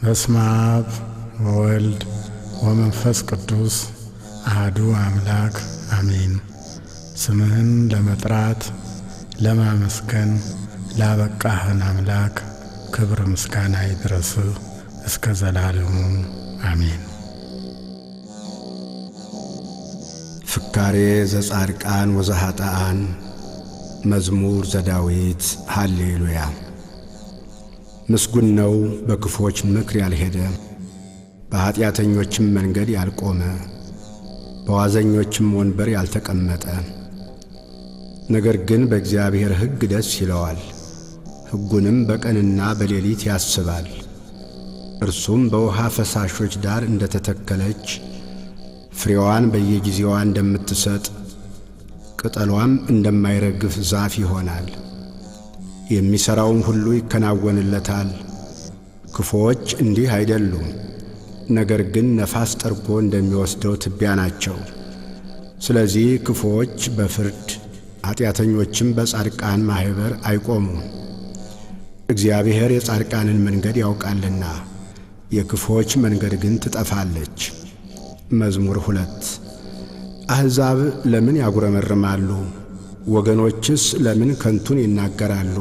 በስመ አብ ወወልድ ወመንፈስ ቅዱስ አሐዱ አምላክ አሜን። ስምህን ለመጥራት ለማመስገን ላበቃህን አምላክ ክብር ምስጋና ይድረስህ እስከ ዘላለሙ አሜን። ፍካሬ ዘጻድቃን ወዘኃጥኣን መዝሙር ዘዳዊት ሃሌሉያ። ምስጉን ነው በክፎች ምክር ያልሄደ፣ በኀጢአተኞችም መንገድ ያልቆመ፣ በዋዘኞችም ወንበር ያልተቀመጠ። ነገር ግን በእግዚአብሔር ሕግ ደስ ይለዋል፣ ሕጉንም በቀንና በሌሊት ያስባል። እርሱም በውሃ ፈሳሾች ዳር እንደተተከለች ፍሬዋን በየጊዜዋ እንደምትሰጥ ቅጠሏም እንደማይረግፍ ዛፍ ይሆናል። የሚሠራውም ሁሉ ይከናወንለታል። ክፉዎች እንዲህ አይደሉም፣ ነገር ግን ነፋስ ጠርጎ እንደሚወስደው ትቢያ ናቸው። ስለዚህ ክፉዎች በፍርድ ኀጢአተኞችም በጻድቃን ማኅበር አይቆሙም። እግዚአብሔር የጻድቃንን መንገድ ያውቃልና የክፉዎች መንገድ ግን ትጠፋለች። መዝሙር 2 አሕዛብ ለምን ያጉረመርማሉ? ወገኖችስ ለምን ከንቱን ይናገራሉ?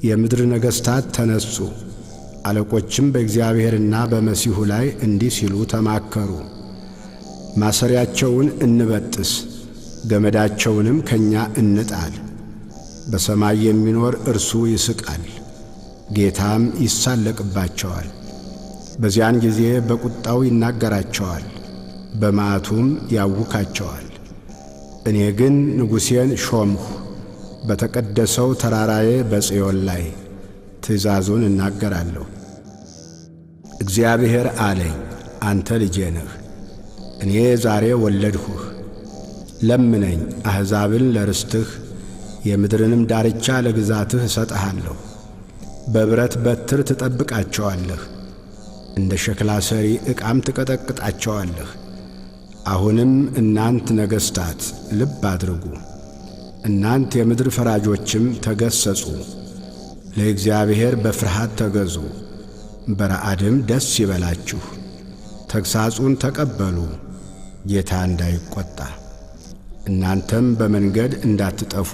የምድር ነገሥታት ተነሱ፣ አለቆችም በእግዚአብሔርና በመሲሑ ላይ እንዲህ ሲሉ ተማከሩ። ማሰሪያቸውን እንበጥስ፣ ገመዳቸውንም ከእኛ እንጣል። በሰማይ የሚኖር እርሱ ይስቃል፣ ጌታም ይሳለቅባቸዋል። በዚያን ጊዜ በቁጣው ይናገራቸዋል፣ በመዓቱም ያውካቸዋል። እኔ ግን ንጉሴን ሾምሁ፣ በተቀደሰው ተራራዬ በጽዮን ላይ ትእዛዙን እናገራለሁ። እግዚአብሔር አለኝ፣ አንተ ልጄ ነህ፣ እኔ ዛሬ ወለድሁህ። ለምነኝ፣ አሕዛብን ለርስትህ የምድርንም ዳርቻ ለግዛትህ እሰጥሃለሁ። በብረት በትር ትጠብቃቸዋለህ፣ እንደ ሸክላ ሰሪ ዕቃም ትቀጠቅጣቸዋለህ። አሁንም እናንት ነገሥታት ልብ አድርጉ፣ እናንት የምድር ፈራጆችም ተገሠጹ። ለእግዚአብሔር በፍርሃት ተገዙ፣ በረዓድም ደስ ይበላችሁ። ተግሣጹን ተቀበሉ፣ ጌታ እንዳይቈጣ፣ እናንተም በመንገድ እንዳትጠፉ።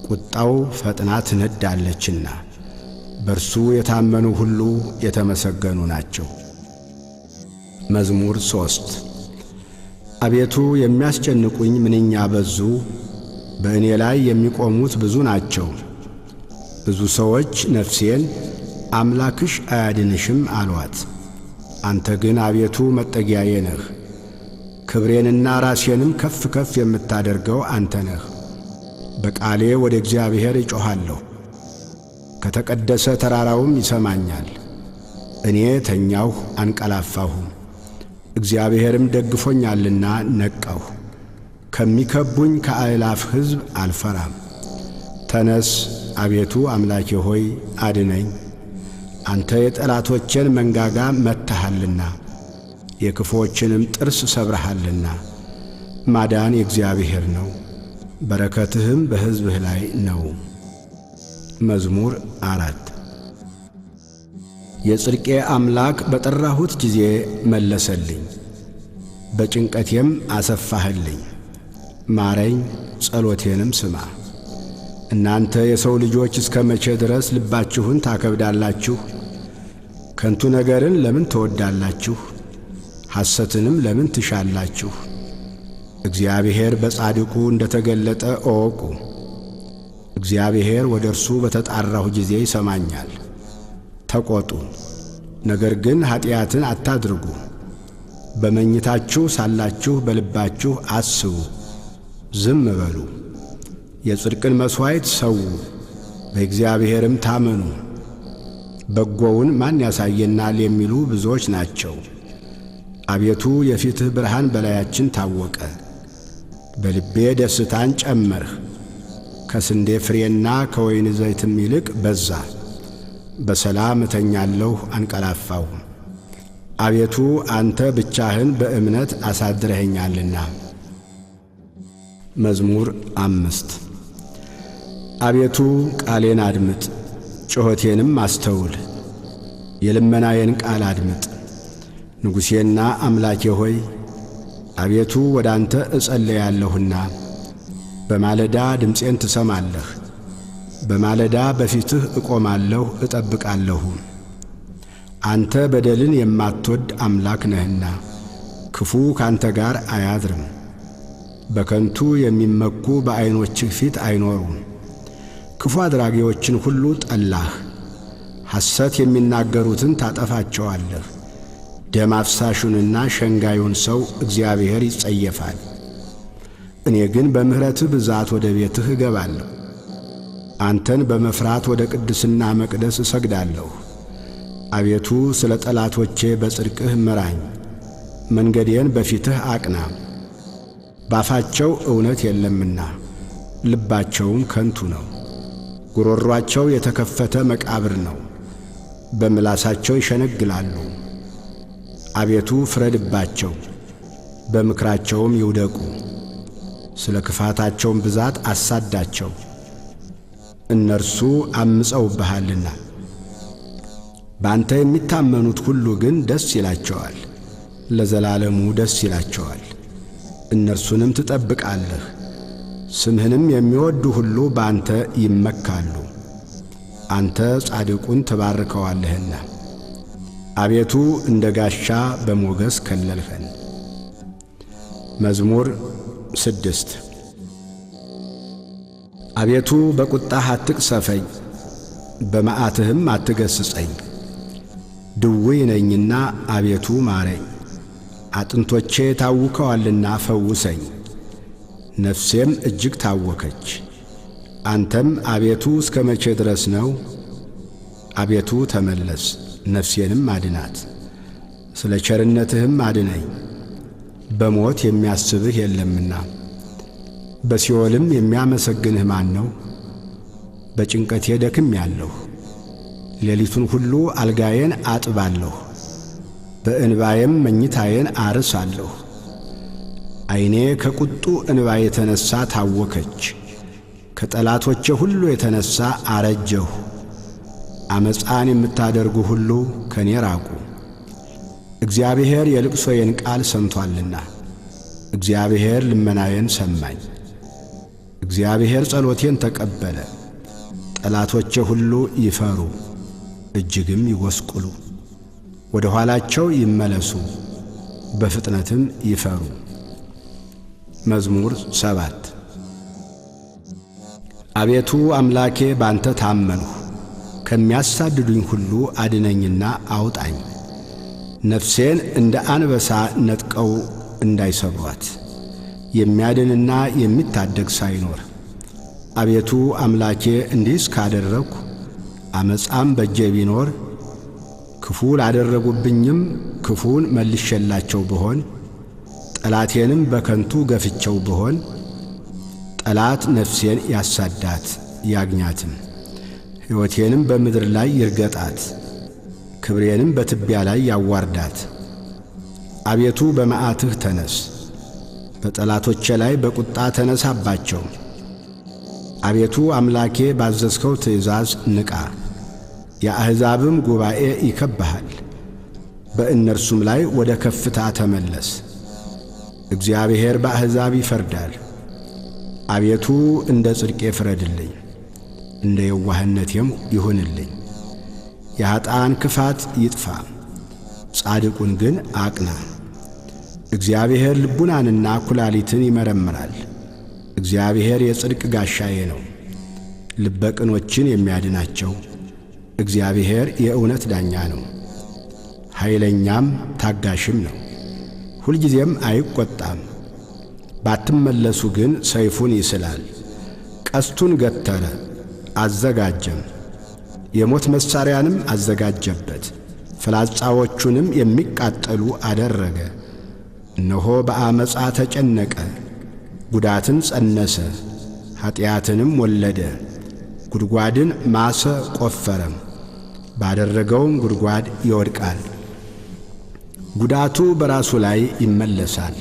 ቁጣው ፈጥና ትነዳለችና በርሱ የታመኑ ሁሉ የተመሰገኑ ናቸው። መዝሙር 3 አቤቱ የሚያስጨንቁኝ ምንኛ በዙ! በእኔ ላይ የሚቆሙት ብዙ ናቸው። ብዙ ሰዎች ነፍሴን አምላክሽ አያድንሽም አሏት። አንተ ግን አቤቱ መጠጊያዬ ነህ፣ ክብሬንና ራሴንም ከፍ ከፍ የምታደርገው አንተ ነህ። በቃሌ ወደ እግዚአብሔር እጮኻለሁ፣ ከተቀደሰ ተራራውም ይሰማኛል። እኔ ተኛሁ አንቀላፋሁም፣ እግዚአብሔርም ደግፎኛልና ነቃሁ። ከሚከቡኝ ከአእላፍ ሕዝብ አልፈራም። ተነስ አቤቱ አምላኬ ሆይ አድነኝ። አንተ የጠላቶቼን መንጋጋ መትሃልና የክፉዎችንም ጥርስ ሰብረሃልና። ማዳን የእግዚአብሔር ነው፣ በረከትህም በሕዝብህ ላይ ነው። መዝሙር 4 የጽድቄ አምላክ በጠራሁት ጊዜ መለሰልኝ፣ በጭንቀቴም አሰፋህልኝ። ማረኝ፣ ጸሎቴንም ስማ። እናንተ የሰው ልጆች እስከ መቼ ድረስ ልባችሁን ታከብዳላችሁ? ከንቱ ነገርን ለምን ትወዳላችሁ? ሐሰትንም ለምን ትሻላችሁ? እግዚአብሔር በጻድቁ እንደ ተገለጠ እወቁ። እግዚአብሔር ወደ እርሱ በተጣራሁ ጊዜ ይሰማኛል። ተቆጡ፣ ነገር ግን ኀጢአትን አታድርጉ። በመኝታችሁ ሳላችሁ በልባችሁ አስቡ፣ ዝም በሉ። የጽድቅን መሥዋዕት ሰዉ፣ በእግዚአብሔርም ታመኑ። በጎውን ማን ያሳየናል የሚሉ ብዙዎች ናቸው። አቤቱ የፊትህ ብርሃን በላያችን ታወቀ። በልቤ ደስታን ጨመርህ፣ ከስንዴ ፍሬና ከወይን ዘይትም ይልቅ በዛ። በሰላም እተኛለሁ አንቀላፋሁ። አቤቱ አንተ ብቻህን በእምነት አሳድረኸኛልና። መዝሙር 5 አቤቱ ቃሌን አድምጥ፣ ጩኸቴንም አስተውል። የልመናዬን ቃል አድምጥ። ንጉሴና አምላኬ ሆይ አቤቱ ወደ አንተ እጸልያለሁና በማለዳ ድምፄን ትሰማለህ። በማለዳ በፊትህ እቆማለሁ እጠብቃለሁ። አንተ በደልን የማትወድ አምላክ ነህና ክፉ ካንተ ጋር አያድርም። በከንቱ የሚመኩ በዐይኖችህ ፊት አይኖሩም። ክፉ አድራጊዎችን ሁሉ ጠላህ። ሐሰት የሚናገሩትን ታጠፋቸዋለህ። ደም አፍሳሹንና ሸንጋዩን ሰው እግዚአብሔር ይጸየፋል። እኔ ግን በምሕረትህ ብዛት ወደ ቤትህ እገባለሁ። አንተን በመፍራት ወደ ቅድስና መቅደስ እሰግዳለሁ። አቤቱ ስለ ጠላቶቼ በጽድቅህ ምራኝ፣ መንገዴን በፊትህ አቅና። ባፋቸው እውነት የለምና ልባቸውም ከንቱ ነው። ጉሮሯቸው የተከፈተ መቃብር ነው፣ በምላሳቸው ይሸነግላሉ። አቤቱ ፍረድባቸው፣ በምክራቸውም ይውደቁ። ስለ ክፋታቸውም ብዛት አሳዳቸው፣ እነርሱ አምፀውብሃልና። በአንተ የሚታመኑት ሁሉ ግን ደስ ይላቸዋል፣ ለዘላለሙ ደስ ይላቸዋል። እነርሱንም ትጠብቃለህ። ስምህንም የሚወዱ ሁሉ በአንተ ይመካሉ። አንተ ጻድቁን ትባርከዋለህና። አቤቱ እንደ ጋሻ በሞገስ ከለልኸን። መዝሙር 6 አቤቱ በቁጣህ አትቅሰፈኝ፣ በመዓትህም አትገስጸኝ። ድውይ ነኝና አቤቱ ማረኝ፣ አጥንቶቼ ታውከዋልና ፈውሰኝ። ነፍሴም እጅግ ታወከች። አንተም አቤቱ እስከ መቼ ድረስ ነው? አቤቱ ተመለስ፣ ነፍሴንም አድናት። ስለ ቸርነትህም አድነኝ፣ በሞት የሚያስብህ የለምና። በሲኦልም የሚያመሰግንህ ማን ነው? በጭንቀቴ ደክሜአለሁ፣ ሌሊቱን ሁሉ አልጋዬን አጥባለሁ፣ በእንባዬም መኝታዬን አርሳለሁ። ዐይኔ ከቁጡ እንባ የተነሣ ታወከች፣ ከጠላቶቼ ሁሉ የተነሣ አረጀሁ። ዓመፃን የምታደርጉ ሁሉ ከኔ ራቁ። እግዚአብሔር የልቅሶዬን ቃል ሰምቶአልና፣ እግዚአብሔር ልመናዬን ሰማኝ። እግዚአብሔር ጸሎቴን ተቀበለ። ጠላቶቼ ሁሉ ይፈሩ፣ እጅግም ይጐስቁሉ። ወደ ኋላቸው ይመለሱ፣ በፍጥነትም ይፈሩ። መዝሙር 7 አቤቱ አምላኬ ባንተ ታመንሁ፣ ከሚያሳድዱኝ ሁሉ አድነኝና አውጣኝ። ነፍሴን እንደ አንበሳ ነጥቀው እንዳይሰብሯት፣ የሚያድንና የሚታደግ ሳይኖር። አቤቱ አምላኬ እንዲህስ ካደረግሁ፣ ዓመፃም በእጄ ቢኖር፣ ክፉ ላደረጉብኝም ክፉን መልሼላቸው ብሆን፣ ጠላቴንም በከንቱ ገፍቸው ብሆን፣ ጠላት ነፍሴን ያሳዳት ያግኛትም፣ ሕይወቴንም በምድር ላይ ይርገጣት፣ ክብሬንም በትቢያ ላይ ያዋርዳት። አቤቱ በመዓትህ ተነስ፣ በጠላቶቼ ላይ በቁጣ ተነሳባቸው። አቤቱ አምላኬ ባዘዝከው ትእዛዝ ንቃ፣ የአሕዛብም ጉባኤ ይከብብሃል። በእነርሱም ላይ ወደ ከፍታ ተመለስ። እግዚአብሔር በአሕዛብ ይፈርዳል። አቤቱ እንደ ጽድቄ ፍረድልኝ፣ እንደ የዋህነቴም ይሁንልኝ። የኀጥኣን ክፋት ይጥፋ፣ ጻድቁን ግን አቅና። እግዚአብሔር ልቡናንና ኩላሊትን ይመረምራል። እግዚአብሔር የጽድቅ ጋሻዬ ነው፣ ልበ ቅኖችን የሚያድናቸው። እግዚአብሔር የእውነት ዳኛ ነው፣ ኃይለኛም ታጋሽም ነው። ሁልጊዜም አይቈጣም። ባትመለሱ ግን ሰይፉን ይስላል፣ ቀስቱን ገተረ አዘጋጀም፣ የሞት መሣሪያንም አዘጋጀበት፣ ፍላጻዎቹንም የሚቃጠሉ አደረገ። እነሆ በአመፃ ተጨነቀ፣ ጉዳትን ጸነሰ፣ ኀጢአትንም ወለደ። ጉድጓድን ማሰ ቈፈረም፣ ባደረገውም ጉድጓድ ይወድቃል። ጉዳቱ በራሱ ላይ ይመለሳል፣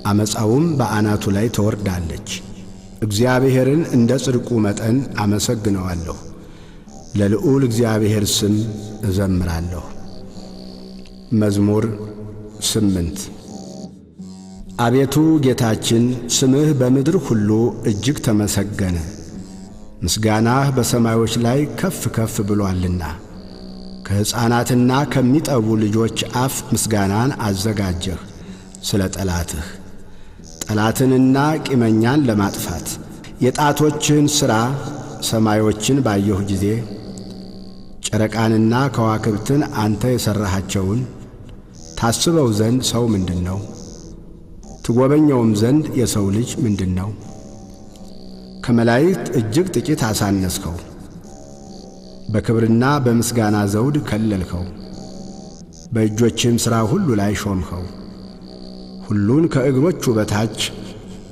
አመፃውም በአናቱ ላይ ትወርዳለች። እግዚአብሔርን እንደ ጽድቁ መጠን አመሰግነዋለሁ፣ ለልዑል እግዚአብሔር ስም እዘምራለሁ። መዝሙር 8 አቤቱ ጌታችን ስምህ በምድር ሁሉ እጅግ ተመሰገነ። ምስጋናህ በሰማዮች ላይ ከፍ ከፍ ብሎአልና። ከሕፃናትና ከሚጠቡ ልጆች አፍ ምስጋናን አዘጋጀህ ስለ ጠላትህ፣ ጠላትንና ቂመኛን ለማጥፋት። የጣቶችህን ሥራ ሰማዮችን ባየሁ ጊዜ ጨረቃንና ከዋክብትን አንተ የሠራሃቸውን ታስበው ዘንድ ሰው ምንድን ነው? ትጐበኘውም ዘንድ የሰው ልጅ ምንድን ነው? ከመላእክት እጅግ ጥቂት አሳነስከው፣ በክብርና በምስጋና ዘውድ ከለልከው። በእጆችህም ሥራ ሁሉ ላይ ሾምኸው፣ ሁሉን ከእግሮቹ በታች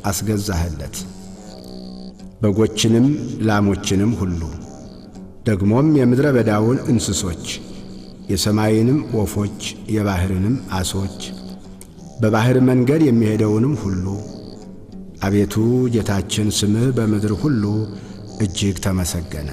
አስገዛህለት፣ በጎችንም ላሞችንም ሁሉ፣ ደግሞም የምድረ በዳውን እንስሶች፣ የሰማይንም ወፎች፣ የባሕርንም ዓሦች፣ በባሕር መንገድ የሚሄደውንም ሁሉ። አቤቱ ጌታችን ስምህ በምድር ሁሉ እጅግ ተመሰገነ።